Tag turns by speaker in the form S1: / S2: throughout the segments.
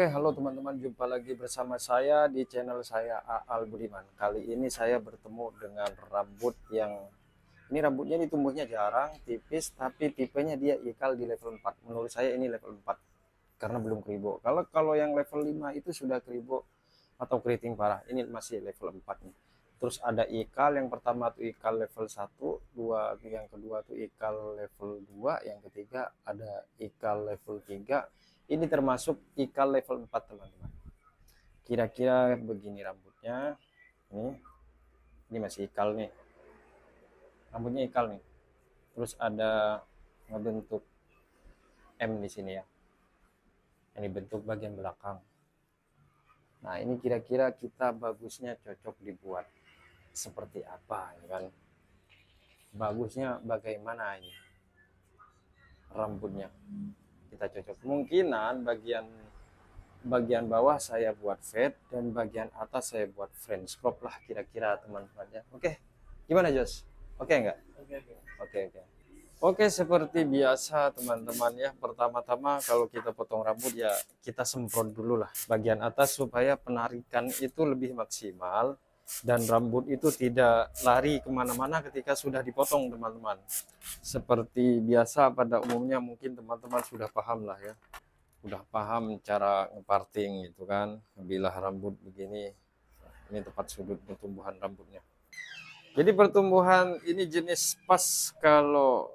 S1: Oke, halo teman-teman, jumpa lagi bersama saya di channel saya Aal Budiman. Kali ini saya bertemu dengan rambut yang ini rambutnya tumbuhnya jarang, tipis, tapi tipenya dia ikal di level 4. Menurut saya ini level 4 karena belum kribo. Kalau yang level 5 itu sudah kribo atau keriting parah. Ini masih level 4 nih. Terus ada ikal, yang pertama tuh ikal level 1, dua, yang kedua tuh ikal level 2, yang ketiga ada ikal level 3. Ini termasuk ikal level 4, teman-teman. Kira-kira begini rambutnya. Ini masih ikal nih. Rambutnya ikal nih. Terus ada ngebentuk M di sini ya. Ini bentuk bagian belakang. Nah, ini kira-kira kita bagusnya cocok dibuat seperti apa, ya kan? Bagusnya bagaimana ini rambutnya? Kita cocok. Kemungkinan bagian bawah saya buat fade dan bagian atas saya buat French crop lah kira-kira, teman-teman ya. Oke, gimana Jos? Oke enggak? Oke. Oke, seperti biasa teman-teman ya, pertama-tama kalau kita potong rambut ya kita semprot dulu lah bagian atas supaya penarikan itu lebih maksimal dan rambut itu tidak lari kemana-mana ketika sudah dipotong, teman-teman. Seperti biasa pada umumnya mungkin teman-teman sudah paham lah ya, udah paham cara ngeparting gitu kan, bilah rambut begini. Ini tepat sudut pertumbuhan rambutnya. Jadi pertumbuhan ini jenis pas kalau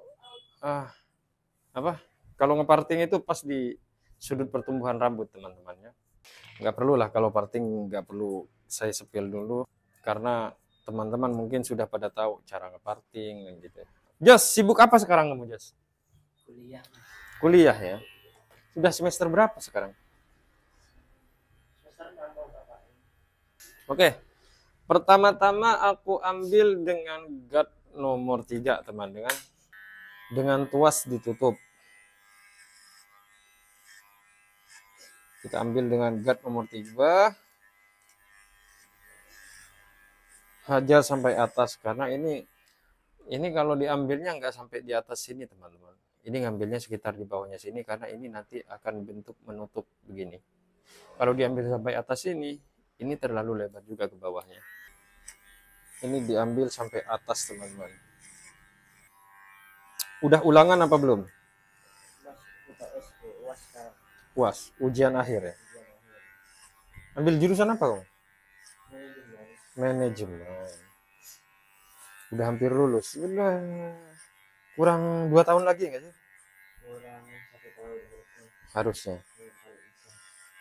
S1: kalau ngeparting itu pas di sudut pertumbuhan rambut, teman-teman ya. Nggak perlu lah kalau parting, nggak perlu saya sepil dulu karena teman-teman mungkin sudah pada tahu cara ngeparting gitu. Jos, sibuk apa sekarang kamu, Jos?
S2: Kuliah.
S1: Kuliah ya. Sudah semester berapa sekarang?
S2: Semester 6 mau Bapak.
S1: Oke. Pertama-tama aku ambil dengan guard nomor 3, teman, dengan tuas ditutup. Kita ambil dengan guard nomor 3. Hajar sampai atas karena ini kalau diambilnya nggak sampai di atas sini, teman-teman. Ini ngambilnya sekitar di bawahnya sini karena ini nanti akan bentuk menutup begini. Kalau diambil sampai atas ini terlalu lebar juga ke bawahnya. Ini diambil sampai atas, teman-teman. Udah ulangan apa belum? UAS, ujian akhir ya. Ambil jurusan apa kamu? Manajemen. Udah hampir lulus. Udah kurang 2 tahun lagi nggak sih?
S2: Kurang 1 tahun
S1: Harusnya.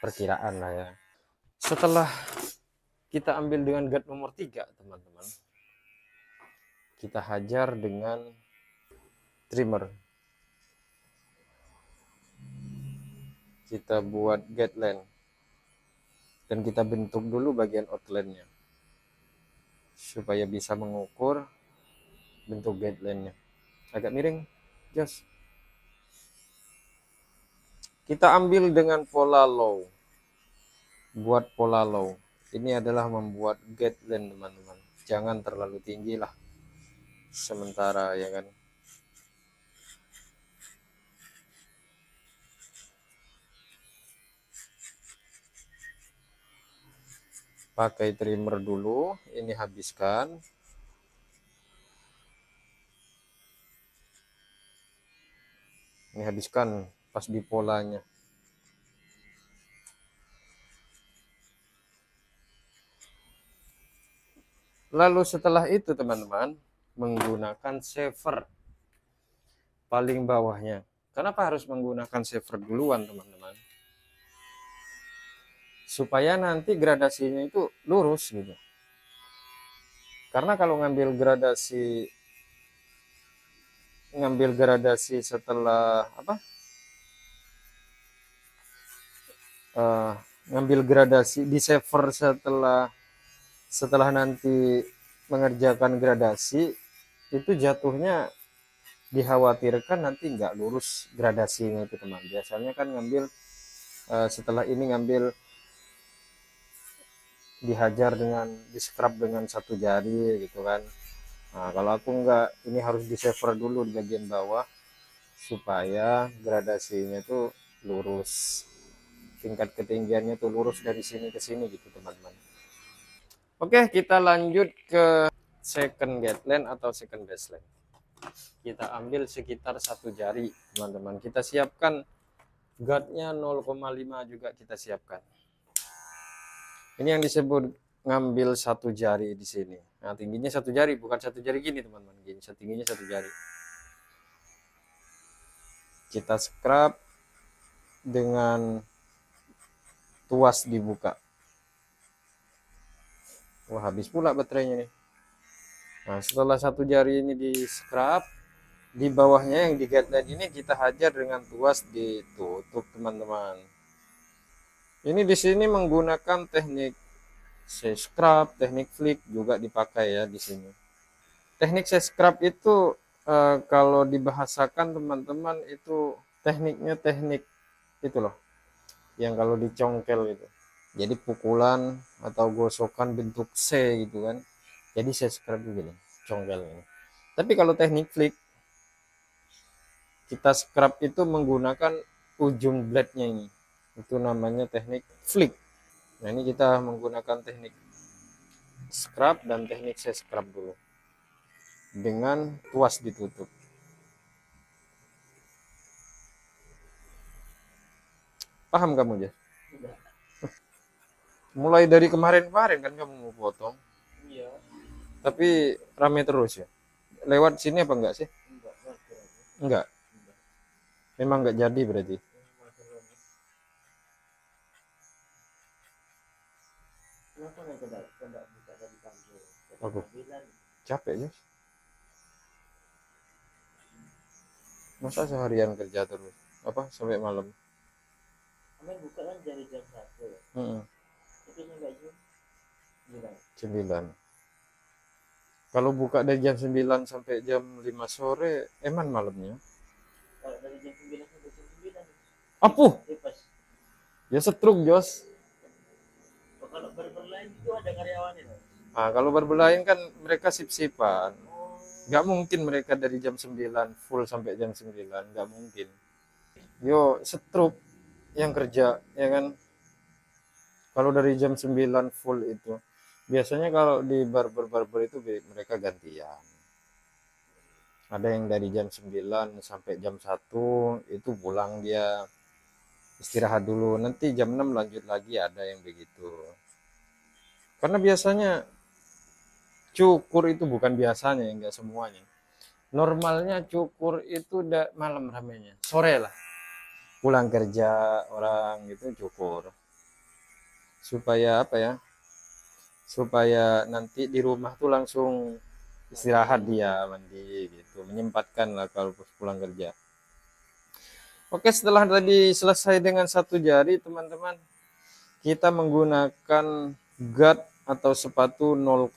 S1: Perkiraan lah ya. Setelah kita ambil dengan guard nomor 3, teman-teman, kita hajar dengan trimmer. Kita buat guideline dan kita bentuk dulu bagian outline-nya supaya bisa mengukur bentuk guideline-nya. Agak miring, Jos. Kita ambil dengan pola low. Buat pola low. Ini adalah membuat guideline, teman-teman. Jangan terlalu tinggi lah sementara, ya kan. Pakai trimmer dulu, ini habiskan. Ini habiskan pas di polanya. Lalu setelah itu, teman-teman, menggunakan shaver paling bawahnya. Kenapa harus menggunakan shaver duluan, teman-teman? Supaya nanti gradasinya itu lurus gitu. Karena kalau ngambil gradasi setelah ngambil gradasi di shaver setelah nanti mengerjakan gradasi itu jatuhnya dikhawatirkan nanti nggak lurus gradasinya itu, teman. Biasanya kan ngambil setelah ini ngambil dihajar dengan di scrub dengan 1 jari gitu kan. Nah, kalau aku nggak, ini harus di shaver dulu di bagian bawah supaya gradasinya itu lurus. tingkat ketinggiannya tuh lurus dari sini ke sini gitu teman-teman. Oke, kita lanjut ke second guideline atau second baseline. Kita ambil sekitar 1 jari teman-teman. Kita siapkan guardnya 0,5 juga kita siapkan. Ini yang disebut ngambil 1 jari di sini. Nah, tingginya 1 jari, bukan 1 jari gini teman-teman. Gini, tingginya 1 jari. Kita scrub dengan tuas dibuka. Wah, habis pula baterainya nih. Nah, setelah 1 jari ini di scrub, di bawahnya yang di guideline ini kita hajar dengan tuas ditutup teman-teman. Ini di sini menggunakan teknik scrub, teknik flick juga dipakai ya di sini. Teknik scrub itu kalau dibahasakan teman-teman itu tekniknya teknik itu loh, yang kalau dicongkel itu. Jadi pukulan atau gosokan bentuk C gitu kan. Jadi saya scrub begini, congkel ini. Tapi kalau teknik flick, kita scrub itu menggunakan ujung blade-nya ini. Itu namanya teknik flick. Nah, ini kita menggunakan teknik scrub dan teknik saya scrub dulu. Dengan tuas ditutup. Paham kamu, Jas? Mulai dari kemarin-kemarin kan kamu mau potong.
S2: Iya.
S1: Tapi rame terus ya. Lewat sini apa enggak sih? Enggak. Memang enggak jadi berarti.
S2: Kenapa enggak buka dari pagi?
S1: Aku capek ya. Masa seharian kerja terus? Apa sampai malam?
S2: Kemarin buka kan dari jam 1. Itu sampai jam
S1: 9. Kalau buka dari jam 9 sampai jam 5 sore, eman malamnya.
S2: Kalau dari jam 9 sampai jam 9.
S1: Apuh,
S2: Pas.
S1: ya setruk Jos.
S2: Kalau berlain itu ada karyawannya.
S1: Nah, kalau berbelain kan mereka sip-sipan. Nggak mungkin mereka dari jam 9 full sampai jam 9, nggak mungkin. Yo, setruk yang kerja, ya kan? Kalau dari jam 9 full itu. Biasanya kalau di barber itu mereka gantian. Ada yang dari jam 9 sampai jam 1 itu pulang dia istirahat dulu. Nanti jam 6 lanjut lagi, ada yang begitu. Karena biasanya cukur itu bukan biasanya, enggak semuanya. Normalnya cukur itu udah malam ramenya. Sore lah. Pulang kerja orang gitu cukur. Supaya apa ya? Supaya nanti di rumah tuh langsung istirahat dia, mandi gitu, menyempatkan lah kalau pulang kerja. Oke, setelah tadi selesai dengan 1 jari teman-teman, kita menggunakan guard atau sepatu 0,5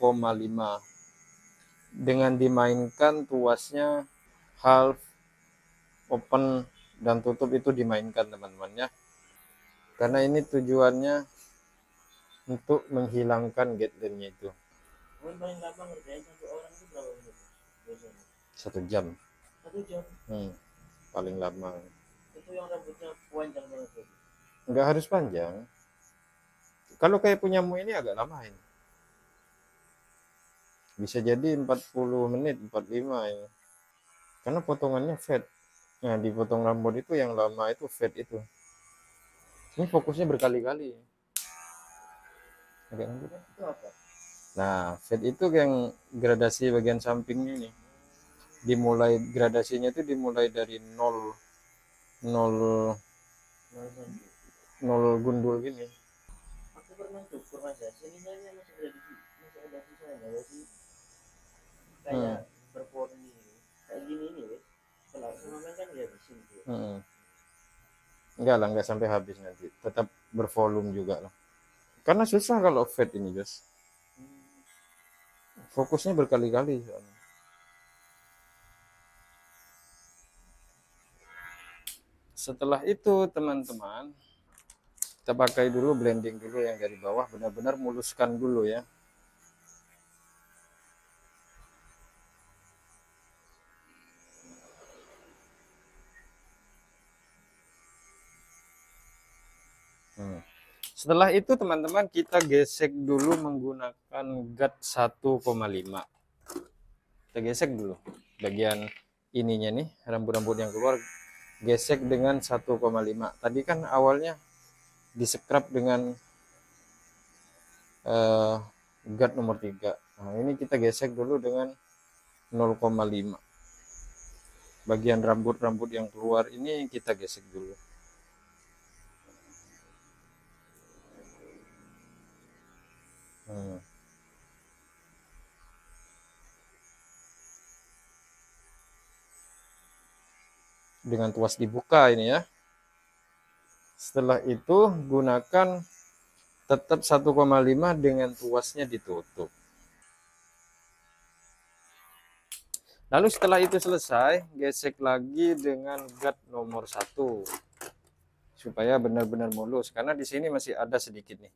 S1: dengan dimainkan tuasnya half, open, dan tutup itu dimainkan teman-teman ya, karena ini tujuannya untuk menghilangkan guideline-nya itu.
S2: Paling lama ngerjain satu orang itu berapa menit? Biasanya
S1: 1 jam.
S2: 1 jam.
S1: Paling lama.
S2: Itu yang rambutnya panjang banget tuh.
S1: Nggak harus panjang. Kalau kayak punyamu ini agak lama ini. Bisa jadi 40 menit, 45 ya. Karena potongannya fade. Nah, dipotong rambut itu yang lama itu fade itu. Ini fokusnya berkali-kali. Agak lanjut.
S2: Itu apa?
S1: Nah, fade itu yang gradasi bagian sampingnya nih. Dimulai gradasinya itu dimulai dari 0 gundul gini.
S2: Aku pernah cukur Mas ya. Sininya masih ada sisanya ya sih. Kayak berpori kayak gini nih wes. Kalau sama kan ya di sini.
S1: Enggak lah, enggak sampai habis nanti. Tetap bervolume juga lah. Karena susah kalau fade ini, guys. Fokusnya berkali-kali soalnya. Setelah itu teman-teman, kita pakai dulu blending dulu yang dari bawah, benar-benar muluskan dulu ya. Setelah itu teman-teman kita gesek dulu menggunakan gat 1,5. Kita gesek dulu bagian ininya nih, rambut-rambut yang keluar, gesek dengan 1,5. Tadi kan awalnya disekrap dengan gat nomor 3. Nah, ini kita gesek dulu dengan 0,5. Bagian rambut-rambut yang keluar ini kita gesek dulu. Dengan tuas dibuka ini ya. Setelah itu gunakan tetap 1,5 dengan tuasnya ditutup. Lalu setelah itu selesai, gesek lagi dengan gat nomor 1 supaya benar-benar mulus, karena di sini masih ada sedikit nih.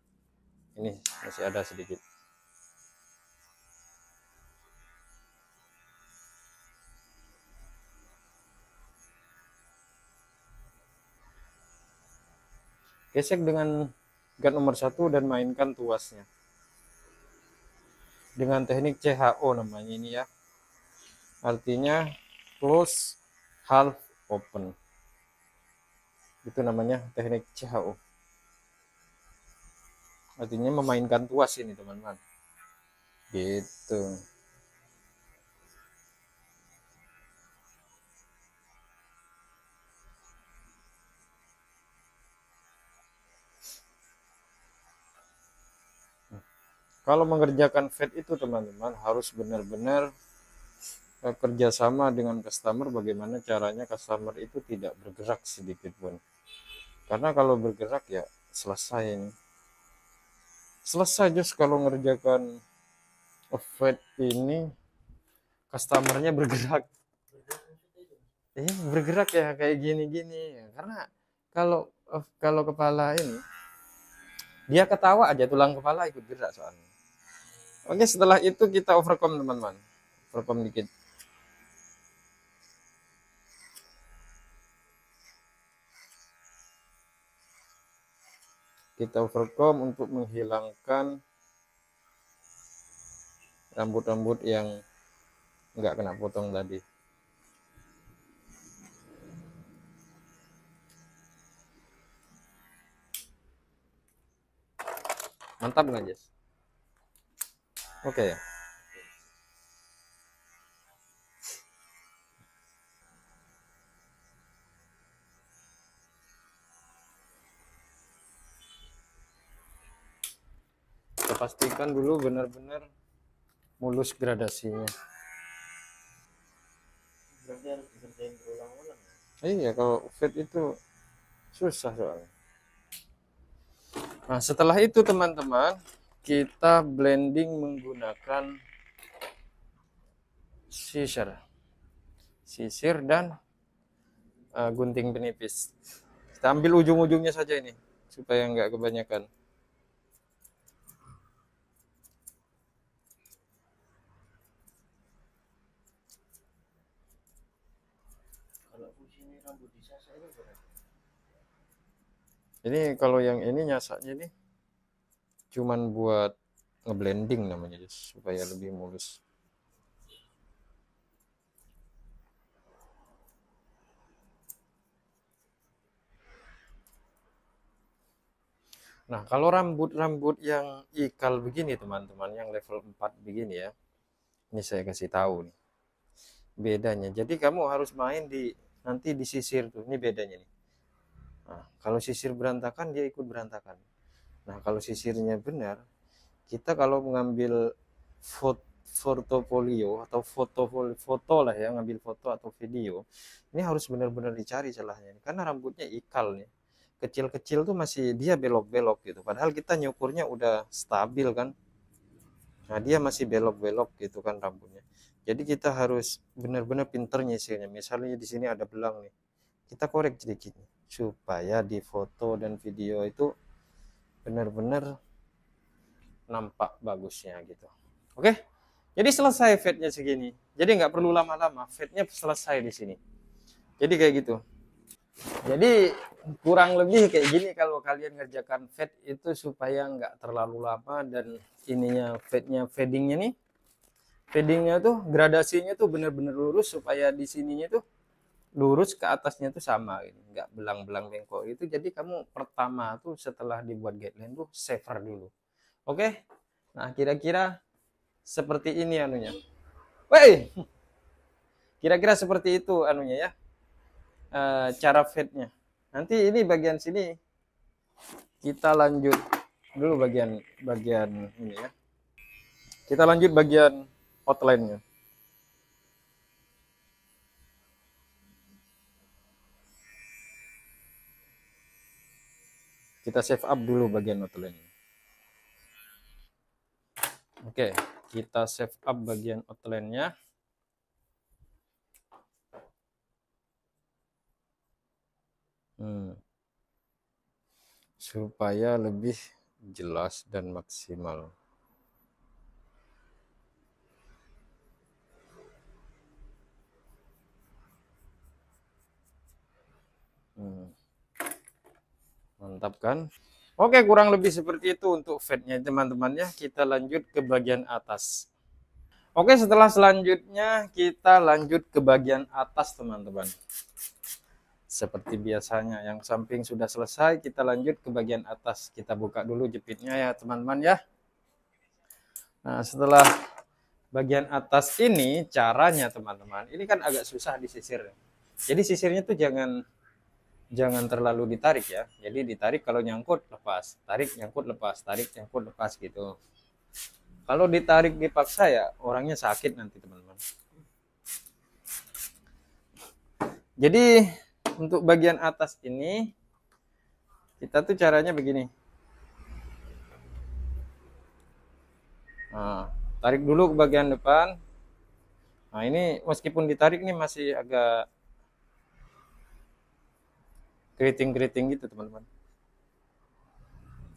S1: Ini masih ada sedikit. Gesek dengan gat nomor 1 dan mainkan tuasnya. Dengan teknik CHO namanya ini ya. Artinya close half open. Itu namanya teknik CHO. Artinya memainkan tuas ini teman-teman. Gitu. Kalau mengerjakan fade itu teman-teman harus benar-benar kerjasama dengan customer, bagaimana caranya customer itu tidak bergerak sedikit pun. Karena kalau bergerak ya selesai ini. Selesai just kalau ngerjakan fade ini customernya bergerak. Bergerak ya kayak gini-gini. Karena kalau kepala ini dia ketawa aja tulang kepala ikut gerak soalnya. Oke, setelah itu kita overcome teman-teman. Overcome dikit. Kita overcome untuk menghilangkan rambut-rambut yang nggak kena potong tadi. Mantap nggak, Jess? Oke ya. Kita pastikan dulu benar-benar mulus gradasinya.
S2: Berarti harus dikerjain berulang-ulang.
S1: Iya, kalau fade itu susah soalnya. Nah, setelah itu teman-teman, kita blending menggunakan sisir dan gunting penipis. Kita ambil ujung-ujungnya saja ini supaya nggak kebanyakan.
S2: Kalau fungsinya rambut disasar itu berapa?
S1: Ini kalau yang ini nyasaknya nih cuman buat ngeblending namanya, supaya lebih mulus. Nah, kalau rambut-rambut yang ikal begini teman-teman, yang level 4 begini ya. Ini saya kasih tahu nih bedanya. Jadi kamu harus main nanti di sisir tuh. Ini bedanya nih. Nah, kalau sisir berantakan dia ikut berantakan. Nah, kalau sisirnya benar, kita kalau mengambil portofolio atau foto lah ya, ngambil foto atau video, ini harus benar-benar dicari celahnya karena rambutnya ikal nih. Kecil-kecil tuh masih dia belok-belok gitu, padahal kita nyukurnya udah stabil kan. Nah, dia masih belok-belok gitu kan rambutnya. Jadi kita harus benar-benar pinter nyisirnya. Misalnya di sini ada belang nih, kita korek sedikit supaya di foto dan video itu benar-benar nampak bagusnya gitu. Oke, jadi selesai fade-nya segini. Jadi nggak perlu lama-lama, fade-nya selesai di sini. Jadi kayak gitu. Jadi kurang lebih kayak gini kalau kalian ngerjakan fade itu supaya nggak terlalu lama, dan ininya fadingnya nih, fadingnya tuh gradasinya tuh bener-bener lurus supaya di sininya tuh lurus, ke atasnya tuh sama ini, nggak belang-belang bengkok itu. Jadi kamu pertama tuh setelah dibuat guideline tuh saver dulu. Oke, nah kira-kira seperti ini anunya. Woi, kira-kira seperti itu anunya ya, cara fade-nya. Nanti ini bagian sini kita lanjut dulu bagian bagian ini ya. Kita lanjut bagian outline-nya. Kita save up dulu bagian outline-nya. Oke, kita save up bagian outline-nya. Supaya lebih jelas dan maksimal. Mantap kan? Oke, kurang lebih seperti itu untuk fade-nya teman-teman ya. Kita lanjut ke bagian atas. Oke, setelah selanjutnya kita lanjut ke bagian atas teman-teman. Seperti biasanya, yang samping sudah selesai, kita lanjut ke bagian atas. Kita buka dulu jepitnya ya teman-teman ya. Nah, setelah bagian atas ini, caranya teman-teman, ini kan agak susah disisir. Jadi sisirnya tuh jangan terlalu ditarik ya. Jadi ditarik kalau nyangkut lepas, tarik nyangkut lepas, tarik nyangkut lepas gitu. Kalau ditarik dipaksa ya orangnya sakit nanti teman-teman. Jadi untuk bagian atas ini kita tuh caranya begini. Nah, tarik dulu ke bagian depan. Nah ini meskipun ditarik nih masih agak keriting-keriting gitu teman-teman.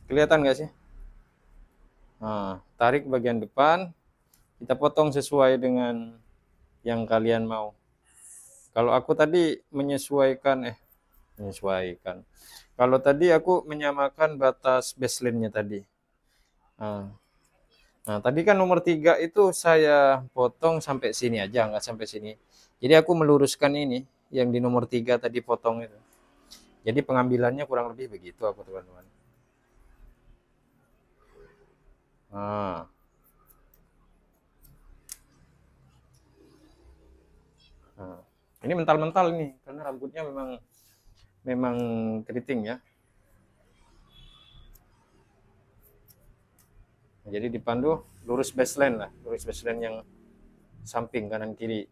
S1: Kelihatan nggak sih? Nah, tarik bagian depan, kita potong sesuai dengan yang kalian mau. Kalau aku tadi menyesuaikan. Kalau tadi aku menyamakan batas baseline-nya tadi. Nah, tadi kan nomor 3 itu saya potong sampai sini aja, nggak sampai sini. Jadi aku meluruskan ini, yang di nomor 3 tadi potong itu. Jadi pengambilannya kurang lebih begitu aku teman-teman. Nah. Nah, ini mental-mental nih, karena rambutnya memang keriting ya. Jadi dipandu lurus baseline lah, lurus baseline yang samping kanan kiri.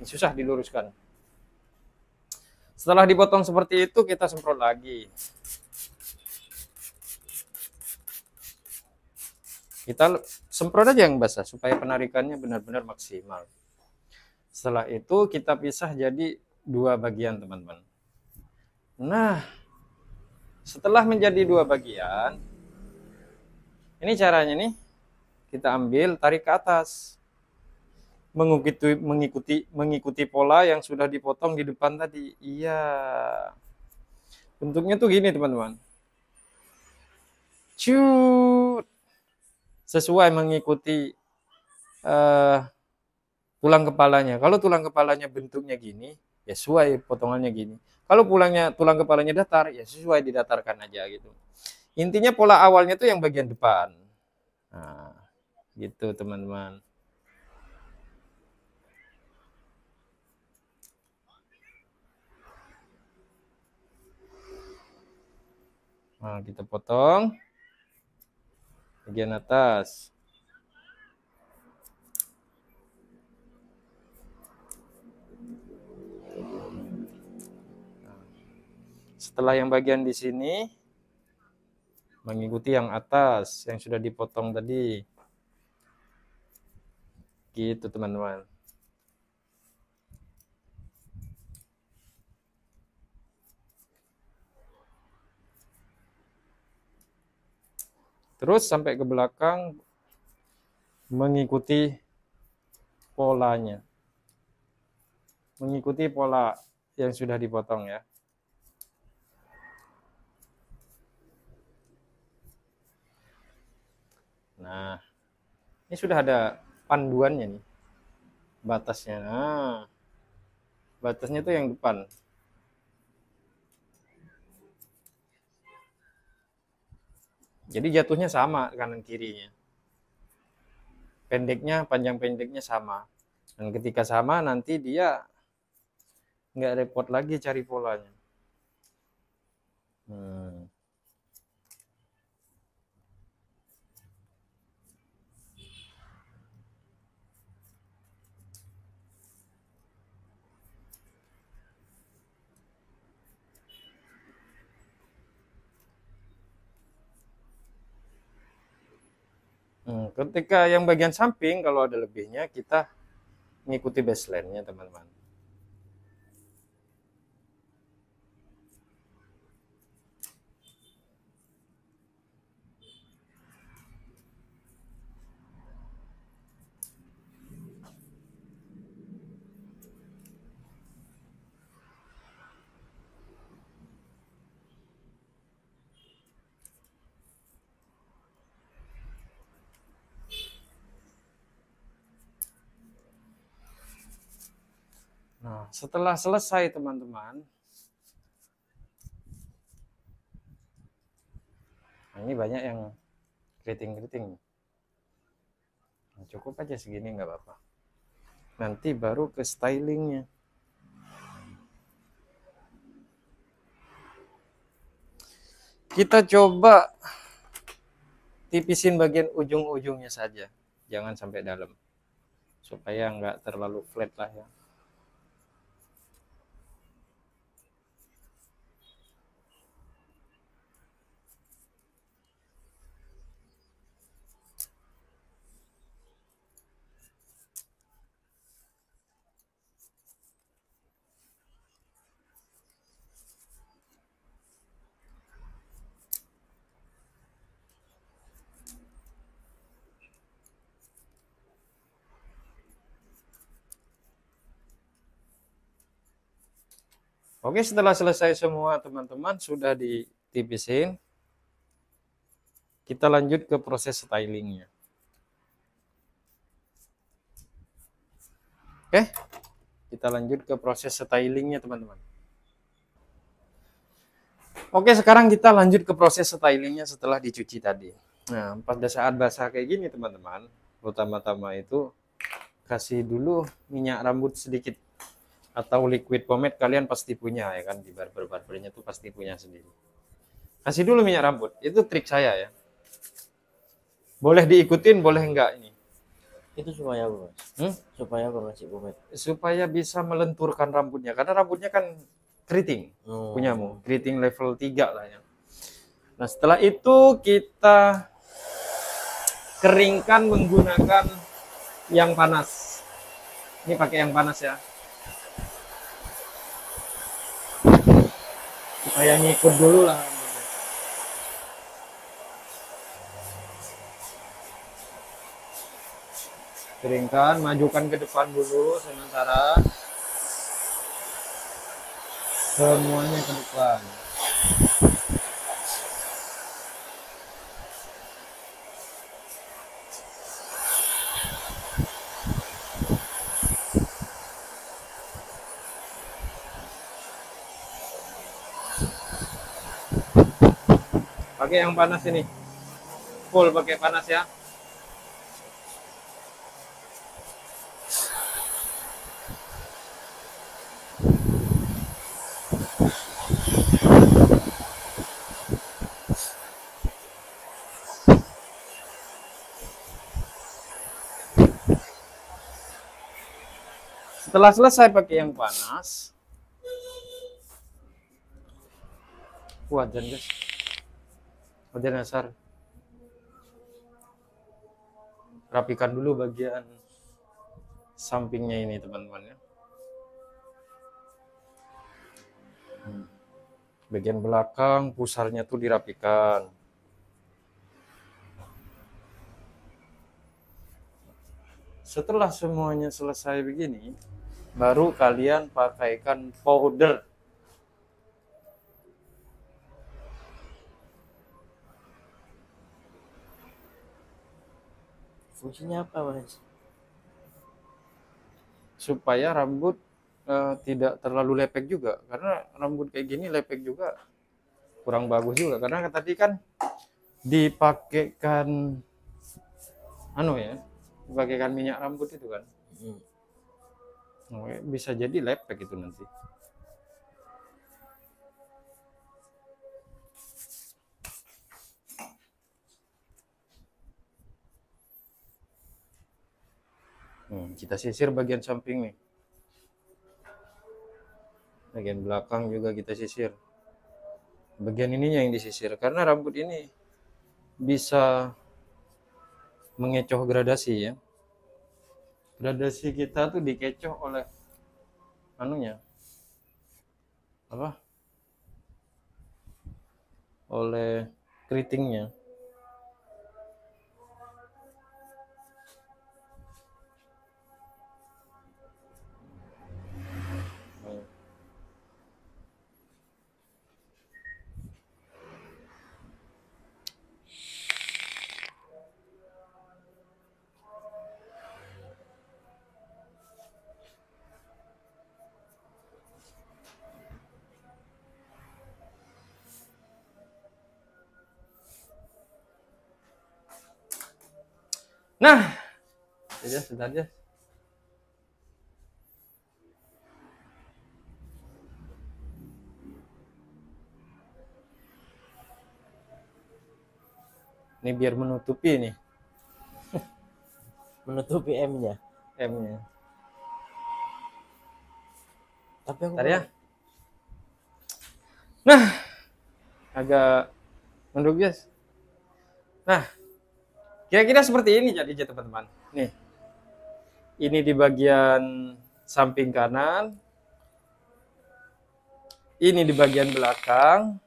S1: Ini susah diluruskan. Setelah dipotong seperti itu, kita semprot lagi. Kita semprot aja yang basah supaya penarikannya benar-benar maksimal. Setelah itu kita pisah jadi 2 bagian teman-teman. Nah, setelah menjadi 2 bagian, ini caranya nih, kita ambil tarik ke atas, mengikuti pola yang sudah dipotong di depan tadi. Iya, bentuknya tuh gini teman-teman. Cut, sesuai mengikuti tulang kepalanya. Kalau tulang kepalanya bentuknya gini, ya sesuai potongannya gini. Kalau tulang kepalanya datar, ya sesuai didatarkan aja gitu. Intinya pola awalnya tuh yang bagian depan. Nah, gitu teman-teman. Nah, kita potong bagian atas. Setelah yang bagian di sini mengikuti yang atas yang sudah dipotong tadi. Gitu teman-teman. Terus sampai ke belakang mengikuti polanya, mengikuti pola yang sudah dipotong ya. Nah, ini sudah ada panduannya nih, batasnya. Nah, batasnya tuh yang depan. Jadi jatuhnya sama kanan kirinya. Pendeknya, panjang pendeknya sama. Dan ketika sama nanti dia nggak repot lagi cari polanya. Ketika yang bagian samping kalau ada lebihnya kita mengikuti baseline-nya teman-teman. Nah, setelah selesai teman-teman, nah, ini banyak yang keriting-keriting. Nah, cukup aja segini nggak apa-apa. Nanti baru ke stylingnya. Kita coba tipisin bagian ujung-ujungnya saja, jangan sampai dalam, supaya nggak terlalu flat lah ya. Oke, setelah selesai semua teman-teman, sudah ditipisin, kita lanjut ke proses stylingnya. Oke, kita lanjut ke proses stylingnya teman-teman. Oke, sekarang kita lanjut ke proses stylingnya setelah dicuci tadi. Nah, pada saat basah kayak gini teman-teman, pertama-tama itu kasih dulu minyak rambut sedikit atau liquid pomade, kalian pasti punya ya kan, di barber-barbernya tuh pasti punya sendiri. Kasih dulu minyak rambut, itu trik saya ya. Boleh diikutin, boleh enggak ini.
S2: Itu supaya apa, Mas? Supaya apa ngasih pomade?
S1: Supaya bisa melenturkan rambutnya, karena rambutnya kan keriting. Punyamu, keriting level 3 lah ya. Nah, setelah itu kita keringkan menggunakan yang panas. Ini pakai yang panas ya. Supaya ngikut dulu lah. Keringkan, majukan ke depan dulu sementara. Semuanya ke depan. Pakai yang panas ini. Full pakai panas ya. Setelah selesai pakai yang panas, wajan guys, wajan dasar, rapikan dulu bagian sampingnya ini teman-teman ya. Bagian belakang pusarnya tuh dirapikan. setelah semuanya selesai begini, baru kalian pakaikan powder.
S2: Fungsinya apa, Mas?
S1: Supaya rambut tidak terlalu lepek juga, karena rambut kayak gini lepek juga kurang bagus juga, karena tadi kan dipakaikan dipakaikan minyak rambut itu kan. Bisa jadi lepek itu nanti. Kita sisir bagian samping nih. Bagian belakang juga kita sisir. Bagian ininya yang disisir, karena rambut ini bisa mengecoh gradasi ya. Gradasi kita tuh dikecoh oleh oleh keritingnya. Nah, sebentar aja. Ini biar menutupi nih.
S2: Menutupi M-nya.
S1: M-nya.
S2: Tapi aku
S1: Bentar ya. Nah, agak mundur guys. Nah, kira-kira seperti ini jadinya teman-teman. Nih, ini di bagian samping kanan, ini di bagian belakang,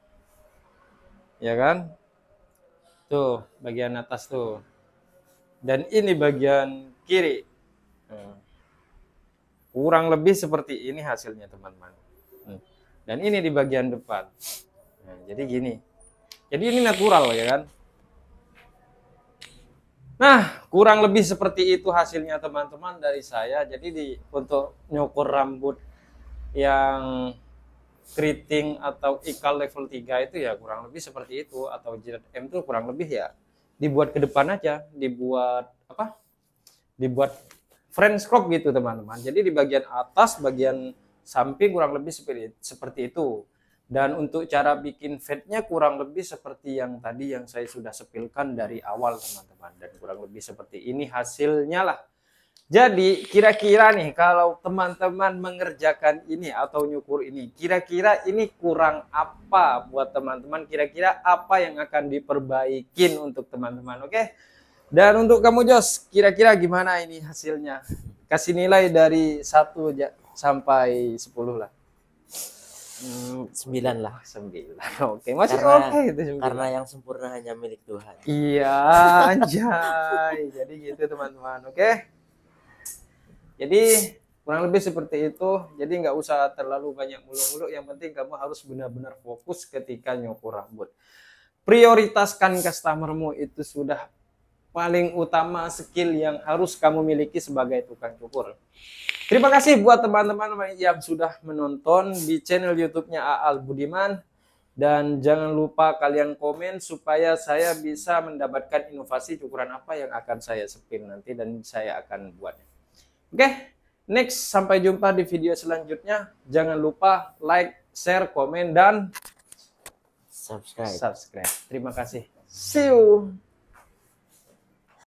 S1: ya kan? Tuh, bagian atas tuh. Dan ini bagian kiri. Kurang lebih seperti ini hasilnya teman-teman. Dan ini di bagian depan. Nah, jadi gini. Jadi ini natural ya kan? Nah, kurang lebih seperti itu hasilnya teman-teman dari saya. Jadi untuk nyukur rambut yang keriting atau ikal level 3 itu ya kurang lebih seperti itu, atau jidat M itu kurang lebih ya dibuat ke depan aja, dibuat French crop gitu teman-teman. Jadi di bagian atas, bagian samping kurang lebih seperti itu. Dan untuk cara bikin fade-nya kurang lebih seperti yang tadi yang saya sudah sepilkan dari awal teman-teman, dan kurang lebih seperti ini hasilnya lah. Jadi kira-kira nih kalau teman-teman mengerjakan ini atau nyukur ini, kira-kira ini kurang apa buat teman-teman, kira-kira apa yang akan diperbaikin untuk teman-teman, oke? Dan untuk kamu Jos, kira-kira gimana ini hasilnya? Kasih nilai dari 1 sampai 10 lah.
S2: 9 lah.
S1: 9. Oke, masih
S2: Karena-
S1: oke itu 9.
S2: Karena yang sempurna hanya milik Tuhan.
S1: Iya, anjay. Jadi gitu teman-teman, oke? Jadi kurang lebih seperti itu. Jadi nggak usah terlalu banyak muluk-muluk. Yang penting kamu harus benar-benar fokus ketika nyukur rambut. Prioritaskan customermu, itu sudah paling utama skill yang harus kamu miliki sebagai tukang cukur. Terima kasih buat teman-teman yang sudah menonton di channel YouTube-nya Aal Budiman. Dan jangan lupa kalian komen supaya saya bisa mendapatkan inovasi cukuran apa yang akan saya sepin nanti dan saya akan buatnya. Oke, next, sampai jumpa di video selanjutnya. Jangan lupa like, share, komen, dan
S2: Subscribe.
S1: subscribe. Terima kasih. See you.